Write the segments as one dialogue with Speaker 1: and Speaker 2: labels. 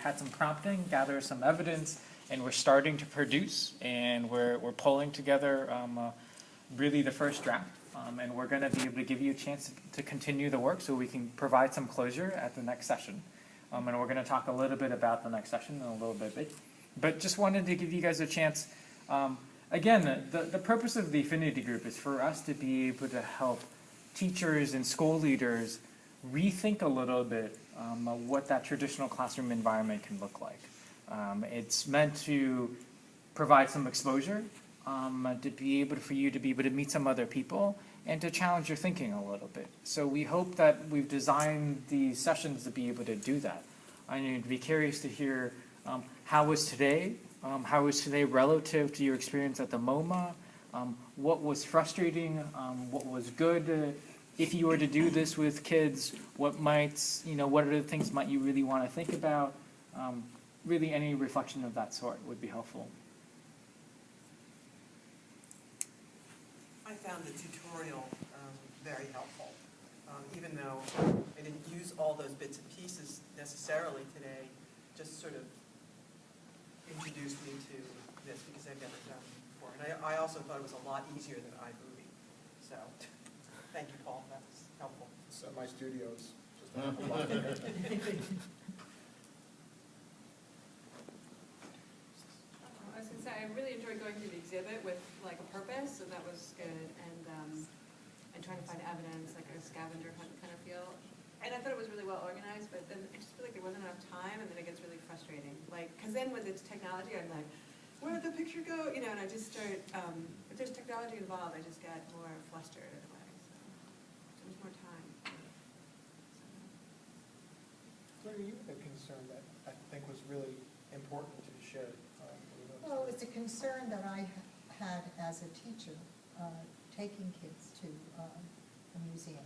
Speaker 1: had some prompting, gathered some evidence, and we're starting to produce, and we're pulling together really the first draft. And we're going to be able to give you a chance to continue the work so we can provide some closure at the next session. And we're going to talk a little bit about the next session in a little bit. But just wanted to give you guys a chance. Again, the purpose of the Affinity Group is for us to be able to help teachers and school leaders rethink a little bit what that traditional classroom environment can look like. It's meant to provide some exposure, to be able for you to be able to meet some other people and to challenge your thinking a little bit. So we hope that we've designed these sessions to be able to do that. I'd be curious to hear how was today relative to your experience at the MoMA? What was frustrating? What was good? If you were to do this with kids, what are the things might you really want to think about? Really, any reflection of that sort would be helpful.
Speaker 2: I found the tutorial very helpful. Even though I didn't use all those bits and pieces necessarily today, just sort of introduced me to this because I've never done it before. And I also thought it was a lot easier than iMovie. So thank you, Paul. That was helpful.
Speaker 3: So my studio's just
Speaker 4: I was going to say, I really enjoyed going through the exhibit with like a purpose, so that was good, and trying to find evidence, like a scavenger hunt kind of feel. And I thought it was really well organized, but then I just feel like there wasn't enough time, and then it gets really frustrating. Like, because then with it's technology, I'm like, where did the picture go? You know, and I just start, if there's technology involved, I just get more flustered in a way. So there's more time.
Speaker 3: Claire, you had a concern that I think was really important to share.
Speaker 5: Well, it's a concern that I had as a teacher taking kids to a museum,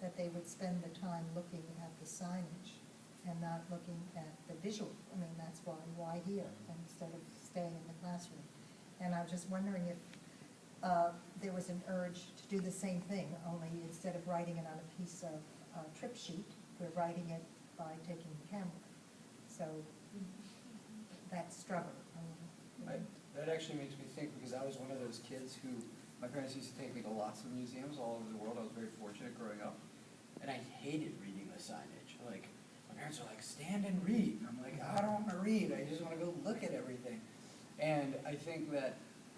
Speaker 5: that they would spend the time looking at the signage and not looking at the visual. I mean, that's why here, instead of staying in the classroom. And I was just wondering if there was an urge to do the same thing, only instead of writing it on a piece of trip sheet, we're writing it by taking the camera. So that struggle.
Speaker 6: That actually makes me think, because I was one of those kids who, my parents used to take me to lots of museums all over the world. I was very fortunate growing up. And I hated reading the signage. Like, my parents were like, stand and read. And I'm like, I don't want to read. I just want to go look at everything. And I think that,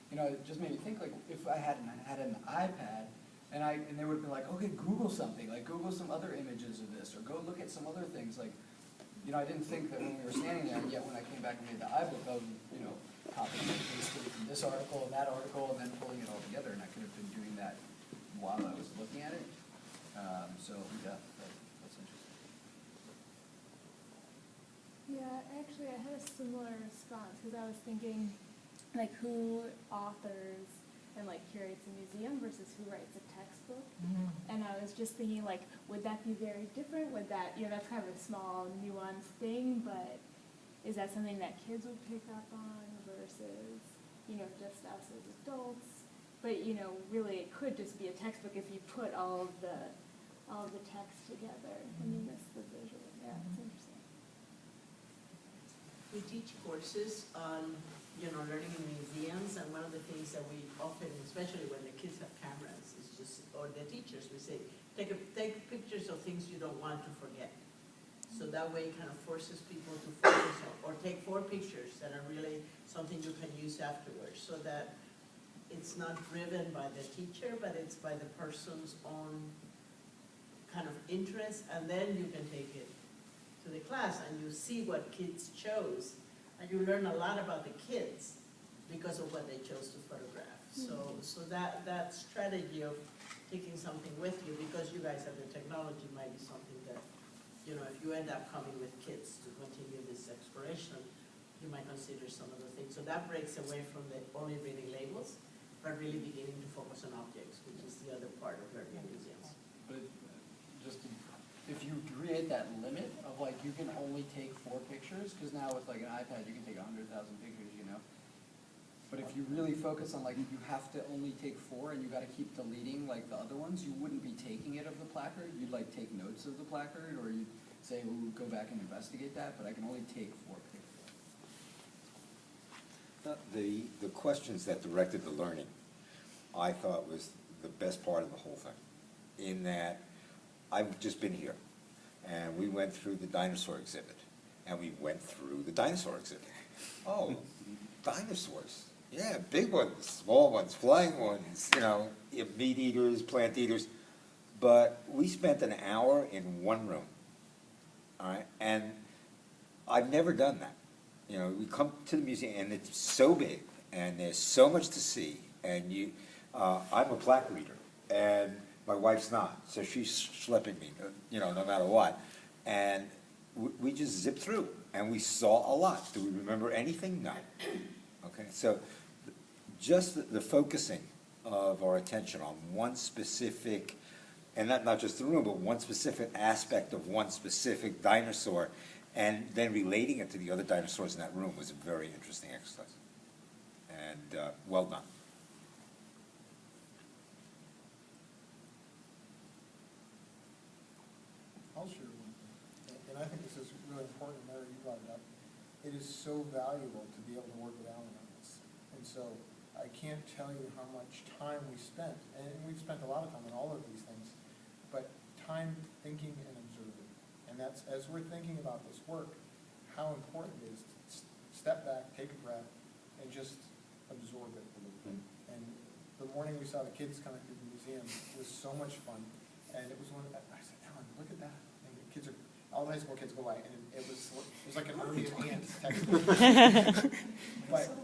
Speaker 6: you know, it just made me think, like, if I had an iPad, and they would have been like, okay, Google something. Like, Google some other images of this, or go look at some other things. Like, you know, I didn't think that when we were standing there, and yet when I came back and made the iBook, I was, you know, copying and pasting from this article and that article, and then pulling it all together, and I could have been doing that while I was looking at it. So yeah, that's interesting.
Speaker 7: Yeah, actually, I had a similar response because I was thinking, like, who authors and like curates a museum versus who writes a textbook, and I was just thinking, like, would that be very different? Would that, you know, that's kind of a small, nuanced thing, but is that something that kids would pick up on versus, you know, just us as adults? But, you know, really it could just be a textbook if you put all of the text together and you miss the visual. Yeah, it's interesting.
Speaker 8: We teach courses on, you know, learning in museums, and one of the things that we often, especially when the kids have cameras, is just, or the teachers, we say, take pictures of things you don't want to forget. So that way it kind of forces people to focus on, or take 4 pictures that are really something you can use afterwards, so that it's not driven by the teacher, but it's by the person's own kind of interest, and then you can take it to the class and you see what kids chose, and you learn a lot about the kids because of what they chose to photograph. So that strategy of taking something with you, because you guys have the technology, might be something that, you know, if you end up coming with kids to continue this exploration, you might consider some of the things. So that breaks away from the only reading labels, but really beginning to focus on objects, which is the other part of learning in museums.
Speaker 6: But if you create that limit of like, you can only take 4 pictures, because now with like an iPad, you can take 100,000 pictures, you know? But if you really focus on like, you have to only take 4 and you got to keep deleting like the other ones, you wouldn't be taking it of the placard. You'd like take notes of the placard, or say who would go back and investigate that, but I can only take 4 people.
Speaker 9: The questions that directed the learning, I thought was the best part of the whole thing, in that I've just been here, and we went through the dinosaur exhibit, and we went through the dinosaur exhibit. Oh, dinosaurs, yeah, big ones, small ones, flying ones, meat eaters, plant eaters, but we spent an hour in one room, all right, and I've never done that. We come to the museum, and it's so big, and there's so much to see, and I'm a plaque reader, and my wife's not, so she's schlepping me, no matter what, and we just zipped through, and we saw a lot. Do we remember anything? No. Okay, so just the focusing of our attention on one specific, and not just the room, but one specific aspect of one specific dinosaur, and then relating it to the other dinosaurs in that room was a very interesting exercise. And well done.
Speaker 3: I'll share one thing, and I think this is really important, Mary, you brought it up. It is so valuable to be able to work with Alan on this. And so I can't tell you how much time we spent, and we've spent a lot of time on all of these things, but time thinking and observing. And that's, as we're thinking about this work, how important it is to step back, take a breath, and just absorb it a little bit. And the morning we saw the kids coming through the museum was so much fun. And it was I said, Alan, look at that. And the kids all the high school kids go by, and it was like an army of ants textbook.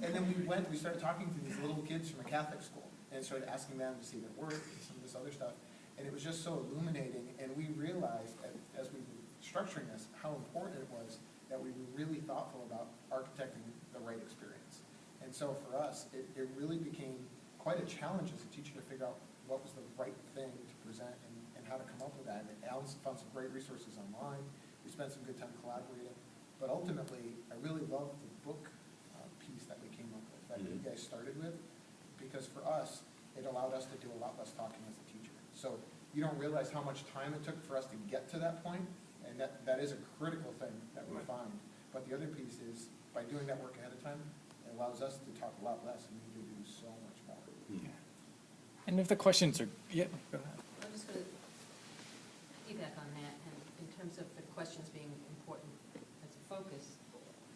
Speaker 3: And then we started talking to these little kids from a Catholic school, and started asking them to see their work and some of this other stuff. And it was just so illuminating, and we realized as we were structuring this, how important it was that we were really thoughtful about architecting the right experience. And so for us, it really became quite a challenge as a teacher to figure out what was the right thing to present and how to come up with that. And Alan found some great resources online. We spent some good time collaborating. But ultimately, I really loved the book piece that we came up with, that you guys started with, because for us, it allowed us to do a lot less talking as a teacher. So you don't realize how much time it took for us to get to that point, and that is a critical thing that we find. But the other piece is, by doing that work ahead of time, it allows us to talk a lot less, and we can do so much more.
Speaker 1: Yeah. And if the questions are, yeah, go ahead.
Speaker 10: I'm just going to piggyback on that, and in terms of the questions being important as a focus,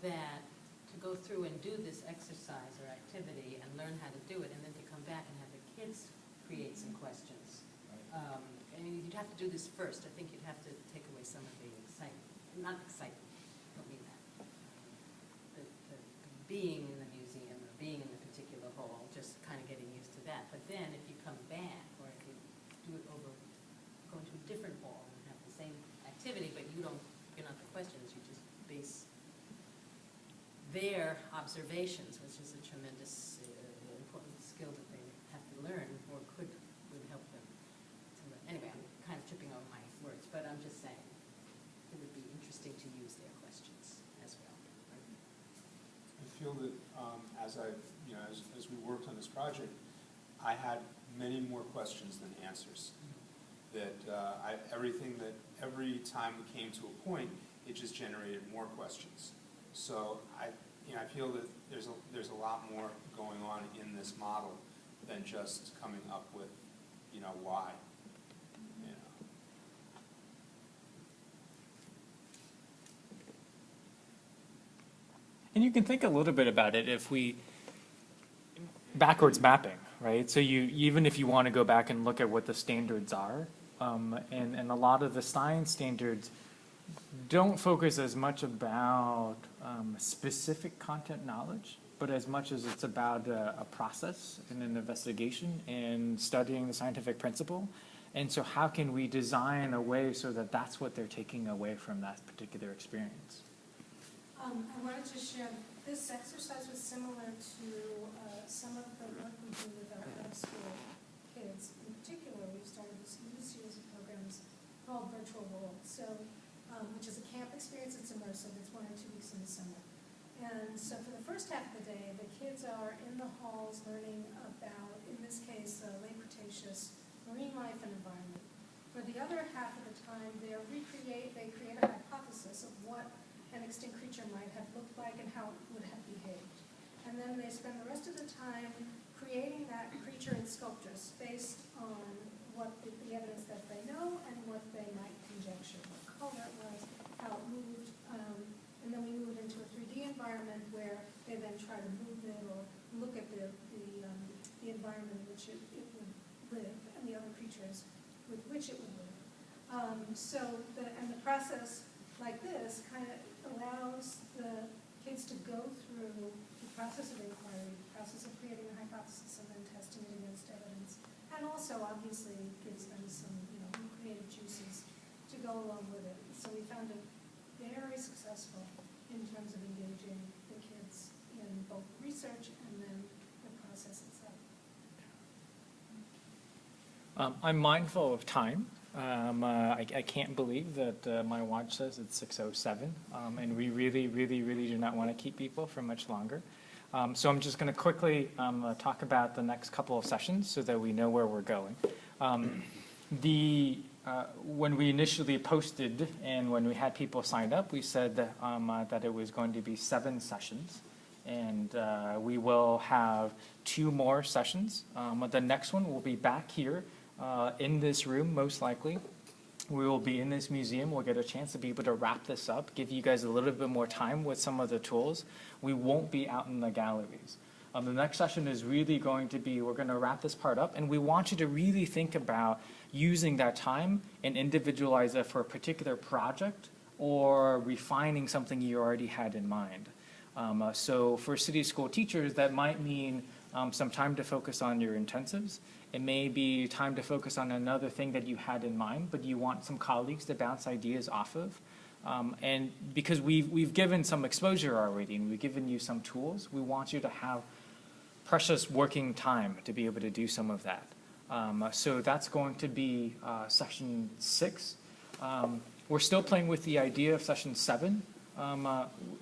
Speaker 10: that to go through and do this exercise or activity and learn how to do it, and then to come back and have the kids create some questions. I mean, you'd have to do this first. I think you'd have to take away some of the excitement. Not excitement, I don't mean that. The being in the museum or being in the particular hall, just kind of getting used to that. But then if you come back, or if you do it over, go into a different hall and have the same activity, but you're not the questions, you just base their observations, which is a tremendous important skill that they have to learn, or would help them to learn. Anyway, I'm kind of tripping over my words, but I'm just saying it would be interesting to use their questions as well.
Speaker 11: I feel that as we worked on this project, I had many more questions than answers. That every time we came to a point, it just generated more questions. So I feel that there's a lot more going on in this model than just coming up with why.
Speaker 1: And you can think a little bit about it if we, backwards mapping, right? So even if you want to go back and look at what the standards are, and a lot of the science standards don't focus as much about specific content knowledge, but as much as it's about a process and an investigation and studying the scientific principle. And so how can we design a way so that that's what they're taking away from that particular experience?
Speaker 12: I wanted to share, this exercise was similar to some of the work we do with our high school kids. In particular, we've started this new series of programs called Virtual World, which is a camp experience. It's immersive. It's 1 or 2 weeks in the summer. And so for the first half of the day, the kids are in the halls learning about, in this case, late Cretaceous marine life and environment. For the other half of the time, they create a hypothesis of what an extinct creature might have looked like and how it would have behaved. And then they spend the rest of the time creating that creature in sculptures based on what the evidence that they know and what they might conjecture, what color it was, how it moved, and then we move into a 3D environment where they then try to move it or look at the environment in which it would live and the other creatures with which it would live. And the process like this kind of allows the kids to go through the process of inquiry, the process of creating a hypothesis and then testing it against evidence, and also obviously gives them some, creative juices to go along with it. So we found it very successful in terms of engaging the kids in both research and then the process itself.
Speaker 1: I'm mindful of time. I can't believe that my watch says it's 6:07, and we really, really, really do not want to keep people for much longer. So I'm just going to quickly talk about the next couple of sessions so that we know where we're going. When we initially posted and when we had people signed up, we said that it was going to be 7 sessions, and we will have 2 more sessions. The next one will be back here in this room, most likely. We will be in this museum. We'll get a chance to be able to wrap this up, give you guys a little bit more time with some of the tools. We won't be out in the galleries. The next session is really going to be, we're going to wrap this part up, and we want you to really think about using that time and individualize it for a particular project or refining something you already had in mind. So for city school teachers, that might mean some time to focus on your intensives. It may be time to focus on another thing that you had in mind, but you want some colleagues to bounce ideas off of. And because we've given some exposure already and we've given you some tools, we want you to have precious working time to be able to do some of that. So that's going to be session 6. We're still playing with the idea of session 7.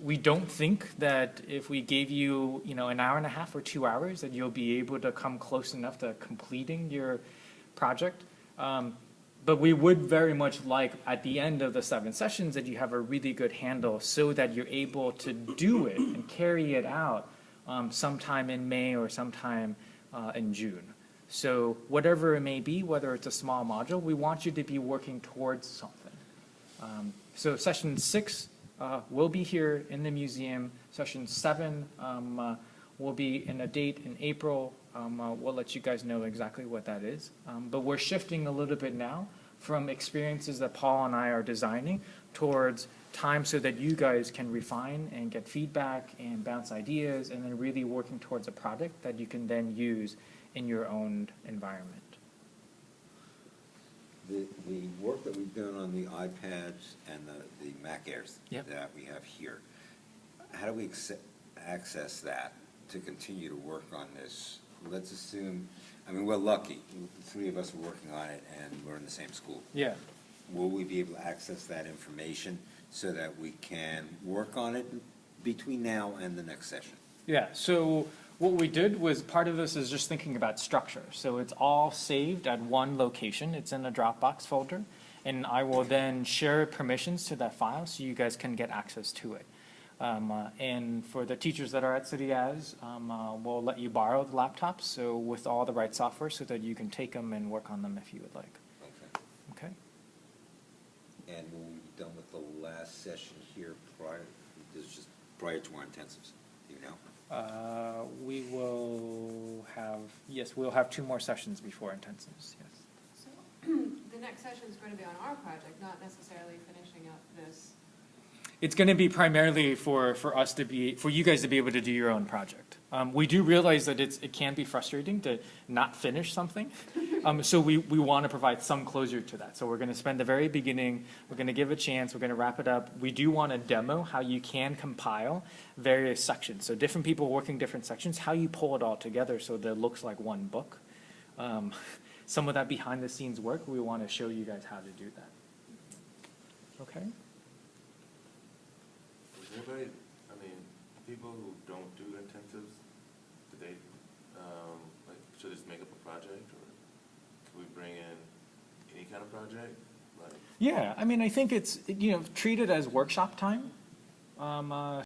Speaker 1: We don't think that if we gave you, an hour and a half or 2 hours, that you'll be able to come close enough to completing your project. But we would very much like, at the end of the 7 sessions, that you have a really good handle so that you're able to do it and carry it out sometime in May or sometime in June. So whatever it may be, whether it's a small module, we want you to be working towards something. So session 6 will be here in the museum. Session 7 will be in a date in April. We'll let you guys know exactly what that is. But we're shifting a little bit now from experiences that Paul and I are designing towards time so that you guys can refine and get feedback and bounce ideas, and then really working towards a product that you can then use in your own environment.
Speaker 9: The work that we've done on the iPads and the Mac Airs that we have here, how do we access that to continue to work on this? Let's assume, we're lucky. The 3 of us are working on it and we're in the same school.
Speaker 1: Yeah.
Speaker 9: Will we be able to access that information so that we can work on it between now and the next session?
Speaker 1: Yeah, so what we did was, part of this is just thinking about structure. So it's all saved at one location. It's in a Dropbox folder, and I will then share permissions to that file so you guys can get access to it. And for the teachers that are at City As, we'll let you borrow the laptops, so with all the right software, so that you can take them and work on them if you would like.
Speaker 9: Okay.
Speaker 1: Okay?
Speaker 9: And will we be done with the last session here prior to our intensives? Do you know?
Speaker 1: We will have, yes, we'll have 2 more sessions before intensives, yes.
Speaker 4: So the next session is going to be on our project, not necessarily finishing up this.
Speaker 1: It's going to be primarily for you guys to be able to do your own project. We do realize that it can be frustrating to not finish something, so we want to provide some closure to that. So we're going to spend the very beginning, we're going to give a chance, we're going to wrap it up. We do want to demo how you can compile various sections. So different people working different sections, how you pull it all together so that it looks like one book. Some of that behind the scenes work, we want to show you guys how to do that. Okay?
Speaker 13: Anybody, people who don't do intensives, do they, should just make up a project, or could we bring in any kind of project, like,
Speaker 1: Yeah, I mean, I think it's, treat it as workshop time.